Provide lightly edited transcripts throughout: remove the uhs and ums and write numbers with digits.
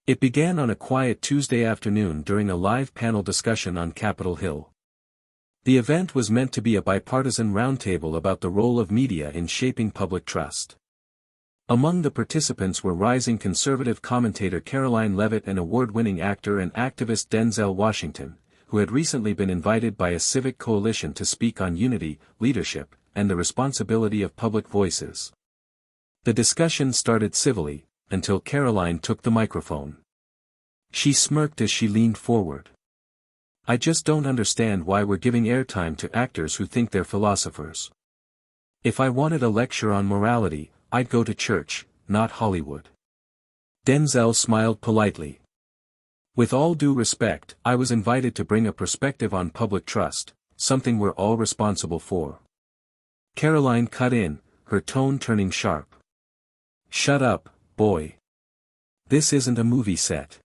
It began on a quiet Tuesday afternoon during a live panel discussion on Capitol Hill. The event was meant to be a bipartisan roundtable about the role of media in shaping public trust. Among the participants were rising conservative commentator Karoline Leavitt and award-winning actor and activist Denzel Washington, who had recently been invited by a civic coalition to speak on unity, leadership, and the responsibility of public voices. The discussion started civilly, until Karoline took the microphone. She smirked as she leaned forward. "I just don't understand why we're giving airtime to actors who think they're philosophers. If I wanted a lecture on morality, I'd go to church, not Hollywood." Denzel smiled politely. "With all due respect, I was invited to bring a perspective on public trust, something we're all responsible for." Karoline cut in, her tone turning sharp. "Shut up, boy. This isn't a movie set."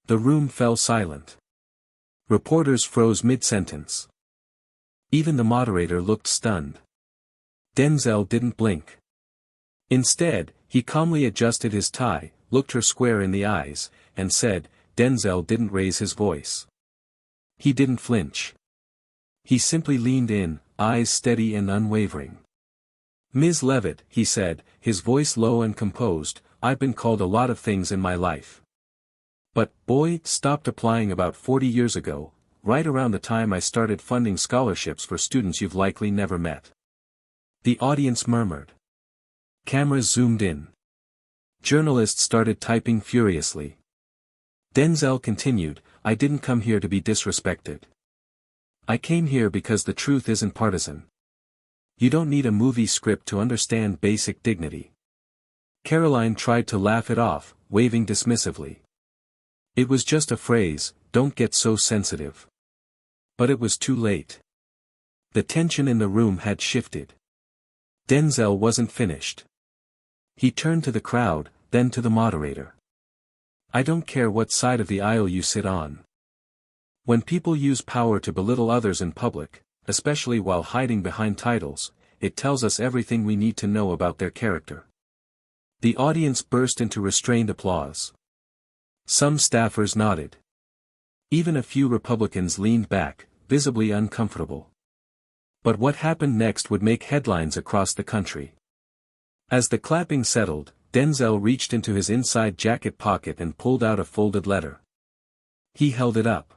The room fell silent. Reporters froze mid-sentence. Even the moderator looked stunned. Denzel didn't blink. Instead, he calmly adjusted his tie, looked her square in the eyes, and said, Denzel didn't raise his voice. He didn't flinch. He simply leaned in, eyes steady and unwavering. "Ms. Leavitt," he said, his voice low and composed, "I've been called a lot of things in my life. But, boy, stopped applying about 40 years ago, right around the time I started funding scholarships for students you've likely never met." The audience murmured. Cameras zoomed in. Journalists started typing furiously. Denzel continued, "I didn't come here to be disrespected. I came here because the truth isn't partisan. You don't need a movie script to understand basic dignity." Karoline tried to laugh it off, waving dismissively. "It was just a phrase, don't get so sensitive." But it was too late. The tension in the room had shifted. Denzel wasn't finished. He turned to the crowd, then to the moderator. "I don't care what side of the aisle you sit on. When people use power to belittle others in public, especially while hiding behind titles, it tells us everything we need to know about their character." The audience burst into restrained applause. Some staffers nodded. Even a few Republicans leaned back, visibly uncomfortable. But what happened next would make headlines across the country. As the clapping settled, Denzel reached into his inside jacket pocket and pulled out a folded letter. He held it up.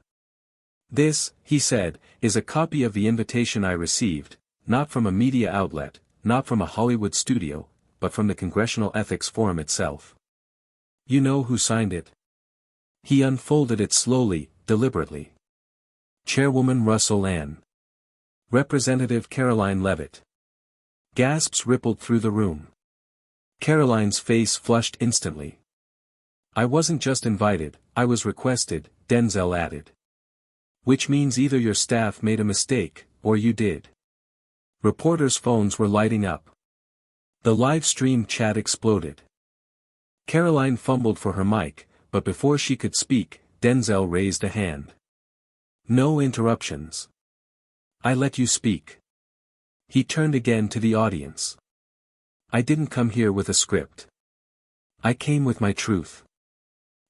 "This," he said, "is a copy of the invitation I received, not from a media outlet, not from a Hollywood studio, but from the Congressional Ethics Forum itself. You know who signed it?" He unfolded it slowly, deliberately. "Chairwoman Russell Ann. Representative Karoline Leavitt." Gasps rippled through the room. Karoline's face flushed instantly. "I wasn't just invited, I was requested," Denzel added. "Which means either your staff made a mistake, or you did." Reporters' phones were lighting up. The live stream chat exploded. Karoline fumbled for her mic, but before she could speak, Denzel raised a hand. "No interruptions. I let you speak." He turned again to the audience. "I didn't come here with a script. I came with my truth.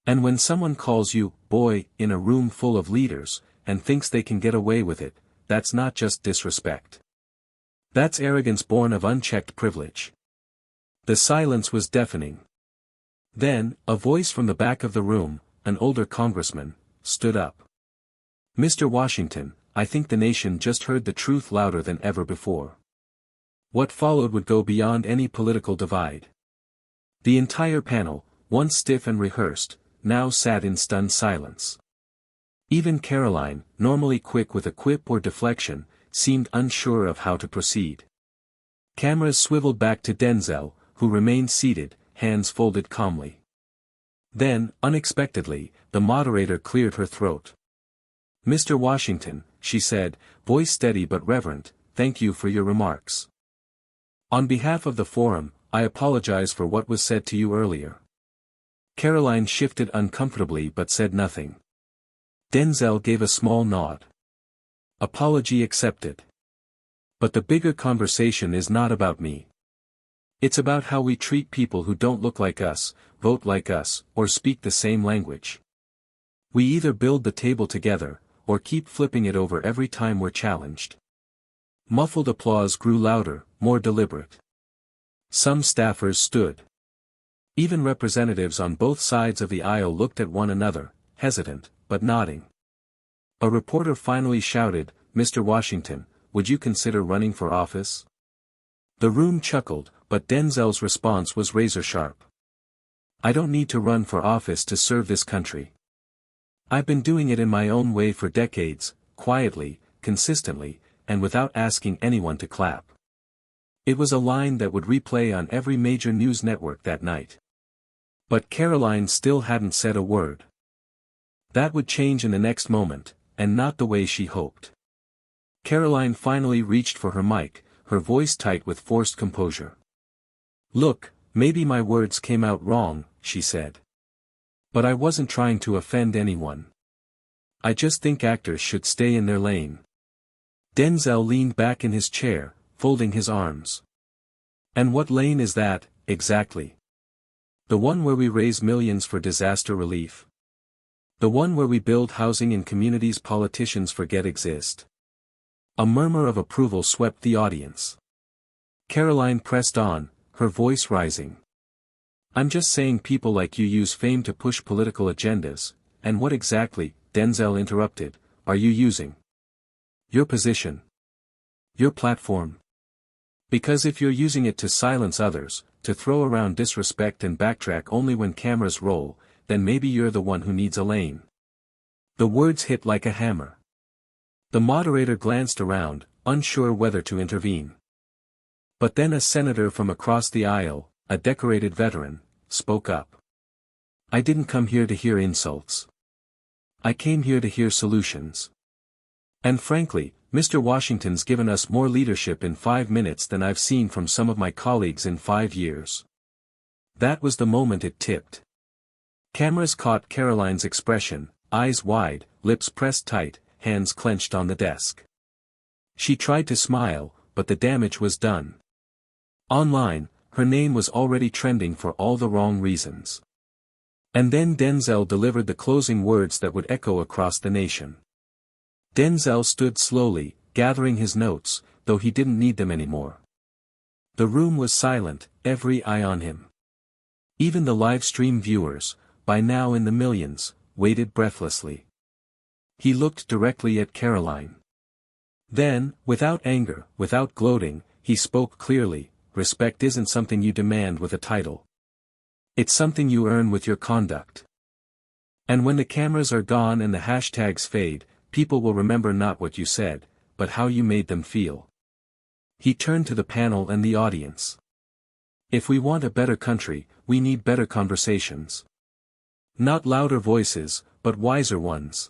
And when someone calls you, boy, in a room full of leaders, and thinks they can get away with it, that's not just disrespect. That's arrogance born of unchecked privilege." The silence was deafening. Then, a voice from the back of the room, an older congressman, stood up. "Mr. Washington, I think the nation just heard the truth louder than ever before." What followed would go beyond any political divide. The entire panel, once stiff and rehearsed, now sat in stunned silence. Even Karoline, normally quick with a quip or deflection, seemed unsure of how to proceed. Cameras swiveled back to Denzel, who remained seated, hands folded calmly. Then, unexpectedly, the moderator cleared her throat. "Mr. Washington," she said, voice steady but reverent, "thank you for your remarks. On behalf of the forum, I apologize for what was said to you earlier." Karoline shifted uncomfortably but said nothing. Denzel gave a small nod. "Apology accepted. But the bigger conversation is not about me. It's about how we treat people who don't look like us, vote like us, or speak the same language. We either build the table together, or keep flipping it over every time we're challenged. Muffled applause grew louder, more deliberate. Some staffers stood. Even representatives on both sides of the aisle looked at one another, hesitant, but nodding. A reporter finally shouted, "Mr. Washington, would you consider running for office?" The room chuckled, but Denzel's response was razor-sharp. "I don't need to run for office to serve this country. I've been doing it in my own way for decades, quietly, consistently, and without asking anyone to clap." It was a line that would replay on every major news network that night. But Karoline still hadn't said a word. That would change in the next moment, and not the way she hoped. Karoline finally reached for her mic, her voice tight with forced composure. "Look, maybe my words came out wrong," she said. "But I wasn't trying to offend anyone. I just think actors should stay in their lane." Denzel leaned back in his chair, folding his arms. "And what lane is that, exactly? The one where we raise millions for disaster relief? The one where we build housing in communities politicians forget exist?" A murmur of approval swept the audience. Karoline pressed on, her voice rising. "I'm just saying people like you use fame to push political agendas, and what exactly," Denzel interrupted, "are you using? Your position? Your platform? Because if you're using it to silence others, to throw around disrespect and backtrack only when cameras roll, then maybe you're the one who needs a lane." The words hit like a hammer. The moderator glanced around, unsure whether to intervene. But then a senator from across the aisle, a decorated veteran, spoke up. "I didn't come here to hear insults. I came here to hear solutions. And frankly, Mr. Washington's given us more leadership in 5 minutes than I've seen from some of my colleagues in 5 years." That was the moment it tipped. Cameras caught Karoline's expression, eyes wide, lips pressed tight, hands clenched on the desk. She tried to smile, but the damage was done. Online, her name was already trending for all the wrong reasons. And then Denzel delivered the closing words that would echo across the nation. Denzel stood slowly, gathering his notes, though he didn't need them anymore. The room was silent, every eye on him. Even the live-stream viewers, by now in the millions, waited breathlessly. He looked directly at Karoline. Then, without anger, without gloating, he spoke clearly, "Respect isn't something you demand with a title. It's something you earn with your conduct. And when the cameras are gone and the hashtags fade, people will remember not what you said, but how you made them feel." He turned to the panel and the audience. "If we want a better country, we need better conversations. Not louder voices, but wiser ones.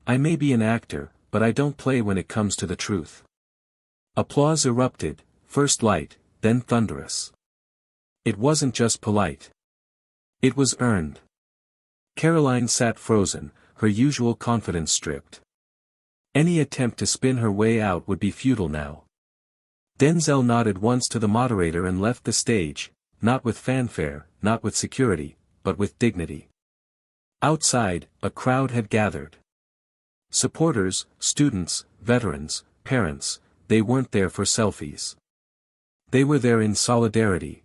I may be an actor, but I don't play when it comes to the truth." Applause erupted, first light, then thunderous. It wasn't just polite. It was earned. Karoline sat frozen, her usual confidence stripped. Any attempt to spin her way out would be futile now. Denzel nodded once to the moderator and left the stage, not with fanfare, not with security, but with dignity. Outside, a crowd had gathered. Supporters, students, veterans, parents, they weren't there for selfies. They were there in solidarity.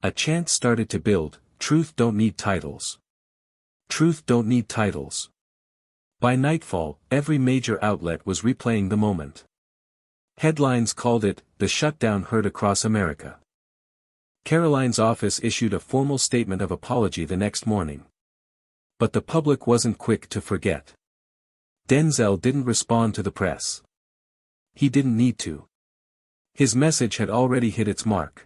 A chant started to build, "Truth don't need titles. Truth don't need titles." By nightfall, every major outlet was replaying the moment. Headlines called it, "The Shutdown Heard Across America." Karoline's office issued a formal statement of apology the next morning. But the public wasn't quick to forget. Denzel didn't respond to the press. He didn't need to. His message had already hit its mark.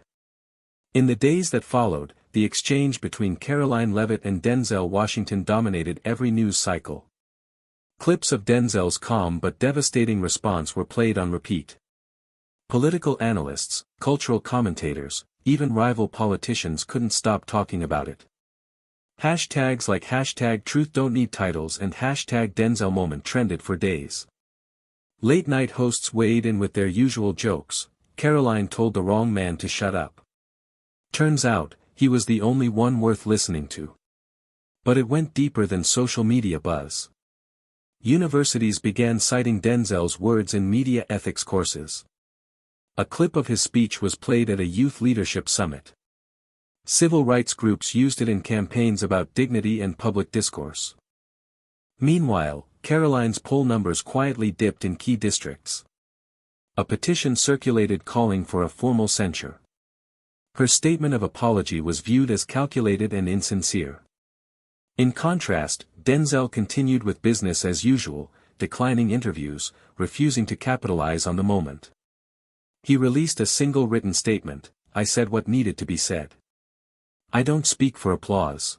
In the days that followed, the exchange between Karoline Leavitt and Denzel Washington dominated every news cycle. Clips of Denzel's calm but devastating response were played on repeat. Political analysts, cultural commentators, even rival politicians couldn't stop talking about it. Hashtags like #TruthDon'tNeedTitles and #DenzelMoment trended for days. Late-night hosts weighed in with their usual jokes. Karoline told the wrong man to shut up. Turns out, he was the only one worth listening to. But it went deeper than social media buzz. Universities began citing Denzel's words in media ethics courses. A clip of his speech was played at a youth leadership summit. Civil rights groups used it in campaigns about dignity and public discourse. Meanwhile, Karoline's poll numbers quietly dipped in key districts. A petition circulated calling for a formal censure. Her statement of apology was viewed as calculated and insincere. In contrast, Denzel continued with business as usual, declining interviews, refusing to capitalize on the moment. He released a single written statement: "I said what needed to be said. I don't speak for applause.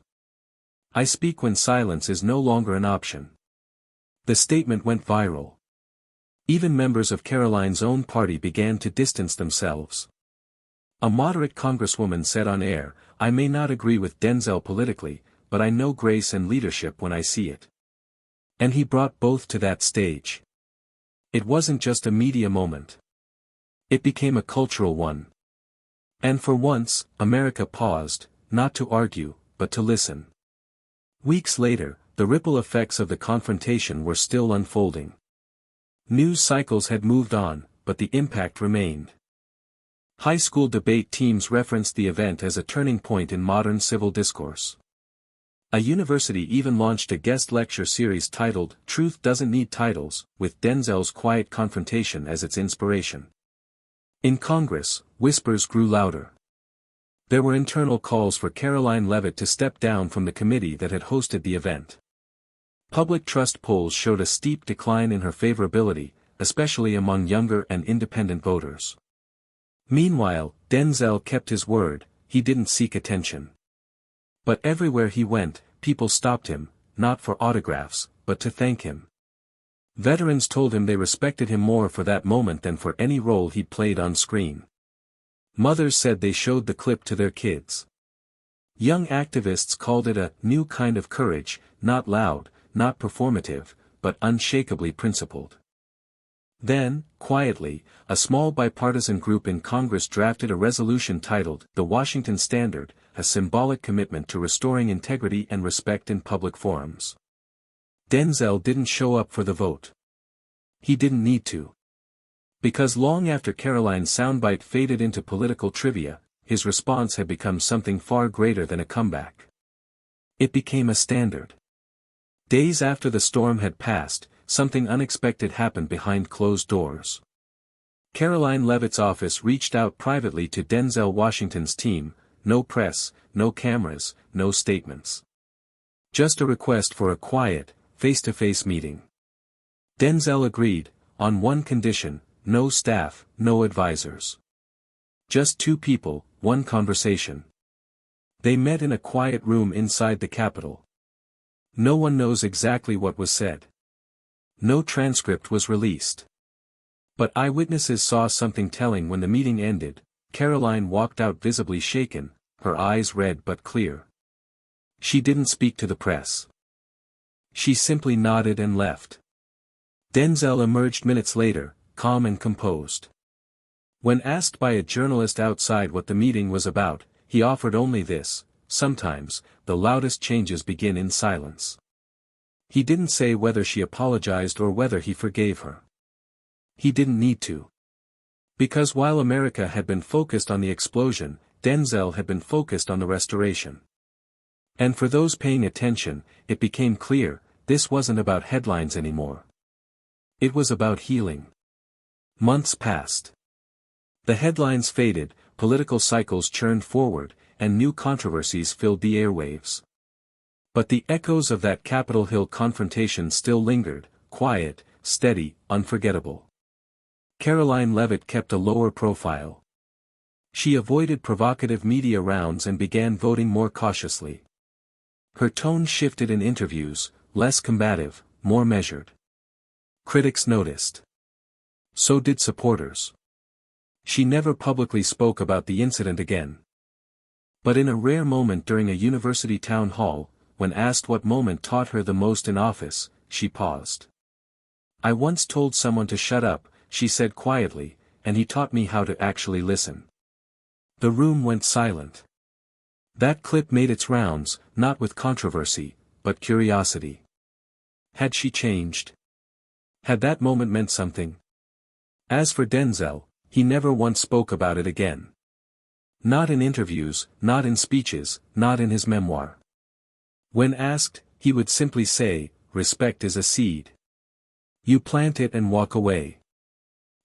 I speak when silence is no longer an option." The statement went viral. Even members of Karoline's own party began to distance themselves. A moderate congresswoman said on air, "I may not agree with Denzel politically, but I know grace and leadership when I see it." And he brought both to that stage. It wasn't just a media moment. It became a cultural one. And for once, America paused, not to argue, but to listen. Weeks later, the ripple effects of the confrontation were still unfolding. News cycles had moved on, but the impact remained. High school debate teams referenced the event as a turning point in modern civil discourse. A university even launched a guest lecture series titled "Truth Doesn't Need Titles," with Denzel's quiet confrontation as its inspiration. In Congress, whispers grew louder. There were internal calls for Karoline Leavitt to step down from the committee that had hosted the event. Public trust polls showed a steep decline in her favorability, especially among younger and independent voters. Meanwhile, Denzel kept his word: he didn't seek attention. But everywhere he went, people stopped him, not for autographs, but to thank him. Veterans told him they respected him more for that moment than for any role he'd played on screen. Mothers said they showed the clip to their kids. Young activists called it a new kind of courage, not loud, not performative, but unshakably principled. Then, quietly, a small bipartisan group in Congress drafted a resolution titled "The Washington Standard," a symbolic commitment to restoring integrity and respect in public forums. Denzel didn't show up for the vote. He didn't need to. Because long after Karoline's soundbite faded into political trivia, his response had become something far greater than a comeback. It became a standard. Days after the storm had passed, something unexpected happened behind closed doors. Karoline Leavitt's office reached out privately to Denzel Washington's team: no press, no cameras, no statements. Just a request for a quiet, face-to-face meeting. Denzel agreed, on one condition: no staff, no advisors. Just two people, one conversation. They met in a quiet room inside the Capitol. No one knows exactly what was said. No transcript was released. But eyewitnesses saw something telling. When the meeting ended, Karoline walked out visibly shaken, her eyes red but clear. She didn't speak to the press. She simply nodded and left. Denzel emerged minutes later, calm and composed. When asked by a journalist outside what the meeting was about, he offered only this: sometimes, the loudest changes begin in silence. He didn't say whether she apologized or whether he forgave her. He didn't need to. Because while America had been focused on the explosion, Denzel had been focused on the restoration. And for those paying attention, it became clear, this wasn't about headlines anymore. It was about healing. Months passed. The headlines faded, political cycles churned forward, and new controversies filled the airwaves. But the echoes of that Capitol Hill confrontation still lingered, quiet, steady, unforgettable. Karoline Leavitt kept a lower profile. She avoided provocative media rounds and began voting more cautiously. Her tone shifted in interviews, less combative, more measured. Critics noticed. So did supporters. She never publicly spoke about the incident again. But in a rare moment during a university town hall, when asked what moment taught her the most in office, she paused. "I once told someone to shut up," she said quietly, "and he taught me how to actually listen." The room went silent. That clip made its rounds, not with controversy, but curiosity. Had she changed? Had that moment meant something? As for Denzel, he never once spoke about it again. Not in interviews, not in speeches, not in his memoir. When asked, he would simply say, "Respect is a seed. You plant it and walk away.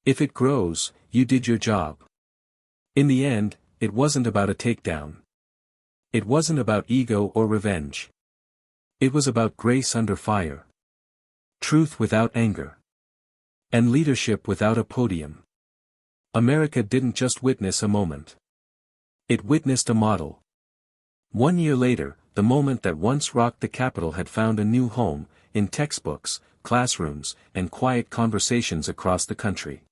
If it grows, you did your job." In the end, it wasn't about a takedown. It wasn't about ego or revenge. It was about grace under fire. Truth without anger. And leadership without a podium. America didn't just witness a moment. It witnessed a model. 1 year later, the moment that once rocked the Capitol had found a new home, in textbooks, classrooms, and quiet conversations across the country.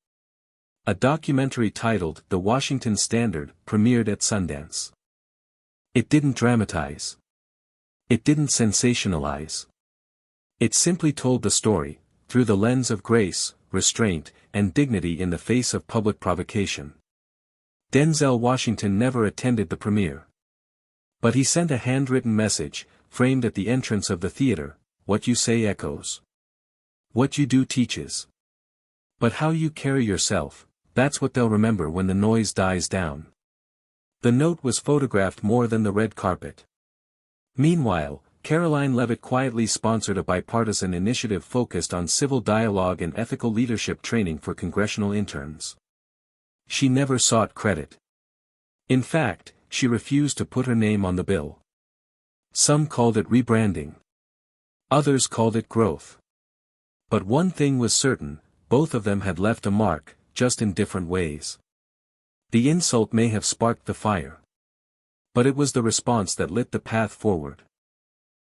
A documentary titled The Washington Standard premiered at Sundance. It didn't dramatize. It didn't sensationalize. It simply told the story, through the lens of grace, restraint, and dignity in the face of public provocation. Denzel Washington never attended the premiere. But he sent a handwritten message, framed at the entrance of the theater: "What you say echoes. What you do teaches. But how you carry yourself, that's what they'll remember when the noise dies down." The note was photographed more than the red carpet. Meanwhile, Karoline Leavitt quietly sponsored a bipartisan initiative focused on civil dialogue and ethical leadership training for congressional interns. She never sought credit. In fact, she refused to put her name on the bill. Some called it rebranding. Others called it growth. But one thing was certain: both of them had left a mark, just in different ways. The insult may have sparked the fire. But it was the response that lit the path forward.